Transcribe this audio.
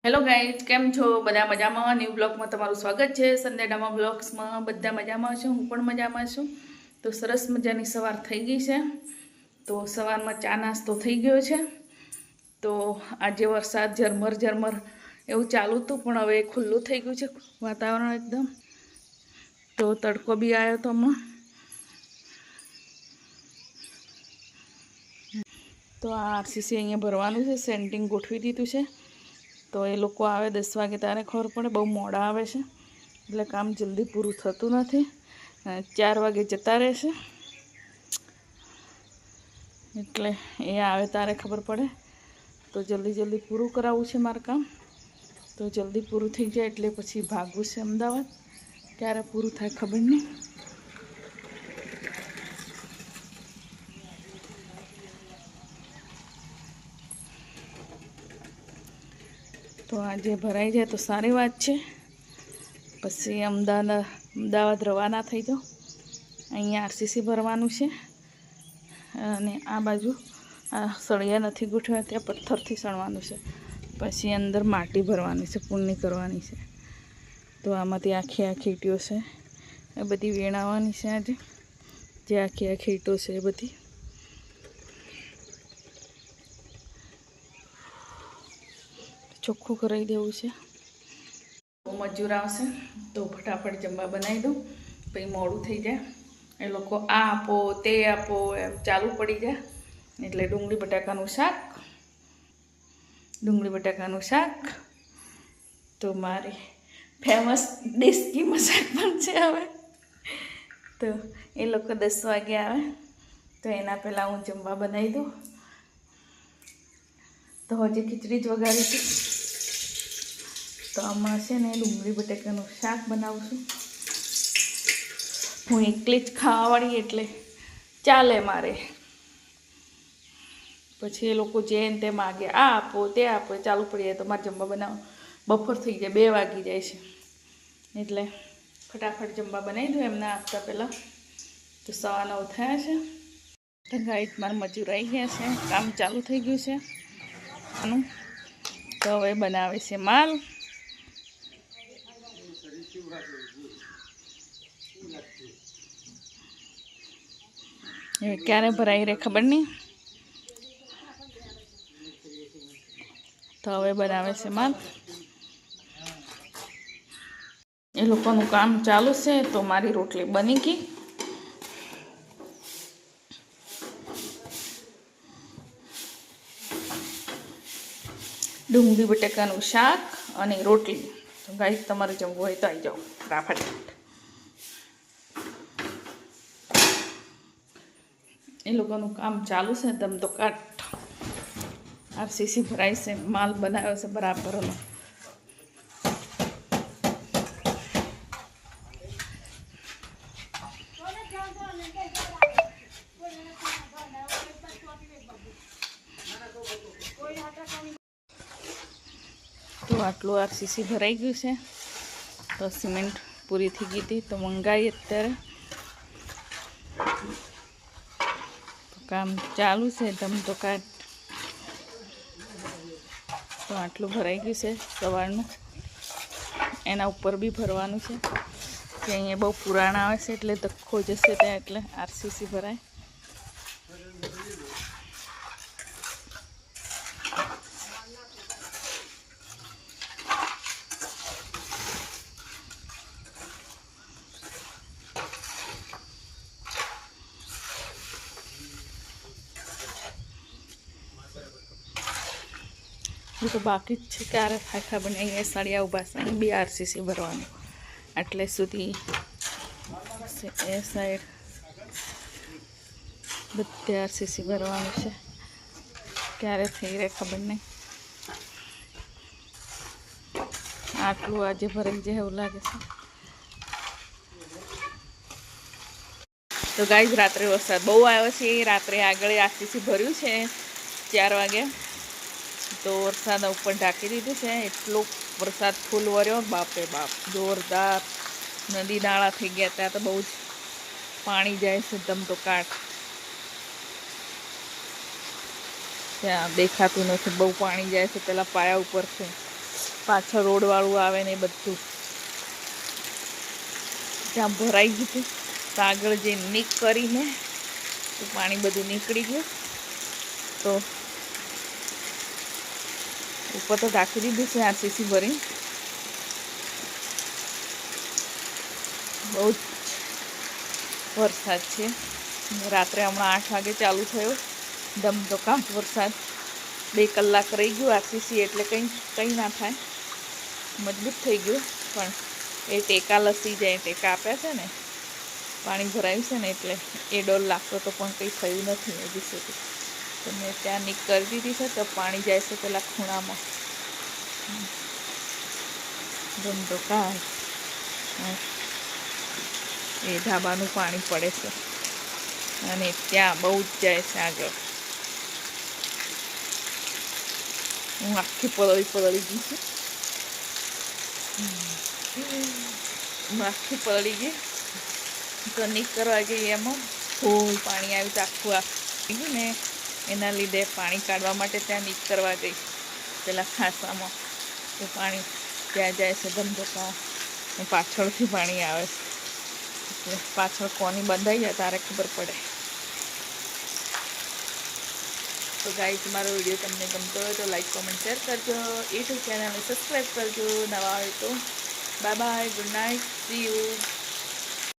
Hello guys, કેમ છો? બધા મજામાં? ન્યૂ બ્લોગમાં તમારું સ્વાગત છે. સંદેડામાં બ્લોગ્સમાં બધા મજામાં છો, હું પણ મજામાં છું. તો સરસ મજાની સવાર થઈ ગઈ છે. તો સવારમાં ચા નાસ્તો થઈ ગયો છે. તો આજે વરસાદ ઝરમર ઝરમર એવું ચાલુ હતું, પણ હવે ખુલ્લું થઈ ગયું છે વાતાવરણ એકદમ. તો તડકો બી આવ્યો તો હમણાં. તો આ આરસીસી અહીંયા ભરવાનું છે, સેન્ટિંગ ગોઠવી દીધું છે. તો એ લોકો આવે 10 વાગે ત્યારે ખબર પડે, બહુ મોડા આવે છે એટલે કામ જલ્દી પૂરું થતું નથી. 4 વાગે જતા રહેશે એટલે એ આવે ત્યારે ખબર પડે. તો જલ્દી પૂરું કરાવવું છે મારું કામ. તો જલ્દી પૂરું થઈ જાય એટલે પછી ભાગવું છે અમદાવાદ. ક્યારે પૂરું થાય ખબર નહીં. તો આજે ભરાઈ જાય તો સારી વાત છે. પછી અમદાવાદ રવાના થઈ જાઓ. અહીંયા આરસીસી ભરવાનું છે અને આ બાજુ આ સળિયા નથી ગોઠવ્યા, ત્યાં પથ્થરથી સણવાનું છે. પછી અંદર માટી ભરવાની છે, પૂર્ણી કરવાની છે. તો આમાંથી આખી ઈંટો છે એ બધી વેણાવાની છે આજે. જે આખી ઈંટો છે એ બધી ચોખ્ખું કરાવી દેવું છે. મજૂર આવશે તો ફટાફટ જમવા બનાવી દઉં, પછી મોડું થઈ જાય. એ લોકો આ આપો તે આપો એમ ચાલુ પડી જાય. એટલે ડુંગળી બટાકાનું શાક તો મારી ફેમસ ડિશ કીમાં શાક પણ છે હવે. તો એ લોકો 10 વાગે આવે તો એના પહેલાં હું જમવા બનાવી દઉં. તો હજી ખીચડી જ વઘારી હતી. તો આમાં છે ને ડુંગળી બટાકાનું શાક બનાવું છું. હું એકલી જ ખાવાવાળી એટલે ચાલે મારે. પછી એ લોકો જે તે માગે આ આપો તે આપો ચાલુ પડી જાય તો મારે જમવા બનાવો બપોર થઈ જાય, 2 વાગી જાય છે. એટલે ફટાફટ જમવા બનાવી દઉં એમને આપતા પહેલાં. તો 9:15 થયા છે. તો ગાઈસ મારા મજૂર આવી ગયા છે, કામ ચાલુ થઈ ગયું છે આનું. તો હવે બનાવે છે માલ. હવે ક્યારે ભરાઈ રહે ખબર નહીં. તો હવે બનાવે છે માલ. એ લોકોનું કામ ચાલુ છે તો મારી રોટલી બની ગઈ. ડુંગળી બટાકાનું શાક અને રોટલી. તો ગાઈસ તમારે જમવું હોય તો આવી જાઓ ફટાફટ. એ લોકોનું કામ ચાલુ છે ધમ તો કાટ. આરસીસી ભરાય છે, માલ બનાવ્યો છે બરાબરનો. તો આટલું આરસીસી ભરાઈ ગયું છે. તો સિમેન્ટ પૂરી થઈ ગઈ હતી તો મંગાવી અત્યારે. તો કામ ચાલુ છે ધમ તો કાટ. તો આટલું ભરાઈ ગયું છે સવારનું. એના ઉપર બી ભરવાનું છે કે અહીંયા બહુ પુરાણ આવે છે એટલે ધક્કો જશે ત્યાં એટલે આરસીસી ભરાય. તો બાકી જ છે, ક્યારે થાય ખબર નહીં. અહીંયા સળિયા ઊભા છે, બી આરસીસી ભરવાનું. એટલે સુધી એ સાઈડ બધે આરસીસી ભરવાનું છે. ક્યારે થઈ રહે ખબર નહીં. આટલું આજે ભરાઈ જાય એવું લાગે છે. તો ગાઈસ રાત્રે વરસાદ બહુ આવ્યો છે. રાત્રે આગળ આરસીસી ભર્યું છે 4 વાગે. તો વરસાદ ઉપર ઢાંકી દીધું છે. એટલો વરસાદ ફૂલ વર્યો, બાપરે બાપ, જોરદાર. નદી નાળા થઈ ગયા. ત્યાં તો બહુ જ પાણી જાય છે ધમ તો કાટ. ત્યાં દેખાતું નથી, બહુ પાણી જાય છે પેલા પાયા ઉપર છે. પાછળ રોડવાળું આવે ને એ બધું ત્યાં ભરાઈ ગયું હતું. તો આગળ જે નીક કરીને તો પાણી બધું નીકળી ગયું. તો ઉપર તો ઢાંકી દીધું છે આરસીસી ભરીને. બહુ જ વરસાદ છે. રાત્રે હમણાં 8 વાગે ચાલુ થયો ધમધોકાટ વરસાદ. 2 કલાક રહી ગયું આરસીસી એટલે કંઈ ના થાય, મજબૂત થઈ ગયું. પણ એ ટેકા લસી જાય, ટેકા આપ્યા છે ને, પાણી ભરાયું છે ને એટલે એ ડર લાગતો તો પણ કંઈ થયું નથી હજી સુધી. તો મેં ત્યાં નીક કરી દીધી છે. તો પાણી જાય છે પેલા ખૂણામાં ધમધોકાટ. એ ધાબાનું પાણી પડે છે અને ત્યાં બહુ જ જાય છે આગળ. હું આખી પલળી ગઈ છું. હું આખી પલળી ગઈ. તો નીક કરવા ગઈ એમાં ફૂલ પાણી આવ્યું તો આખું ગયું ને એના લીધે પાણી કાઢવા માટે ત્યાં નીક કરવા ગઈ પેલા ખાસામાં. તો પાણી ત્યાં જાય છે ધમધોકાટ. પાછળથી પાણી આવે છે એટલે પાછળ કોની બંધાઈ જાય તારે ખબર પડે. તો ગાઈઝ, મારો વિડીયો તમને ગમતો હોય તો લાઈક, કોમેન્ટ, શેર કરજો. યુટ્યુબ ચેનલને સબસ્ક્રાઈબ કરજો નવા હોય તો. Bye bye, good night, C you.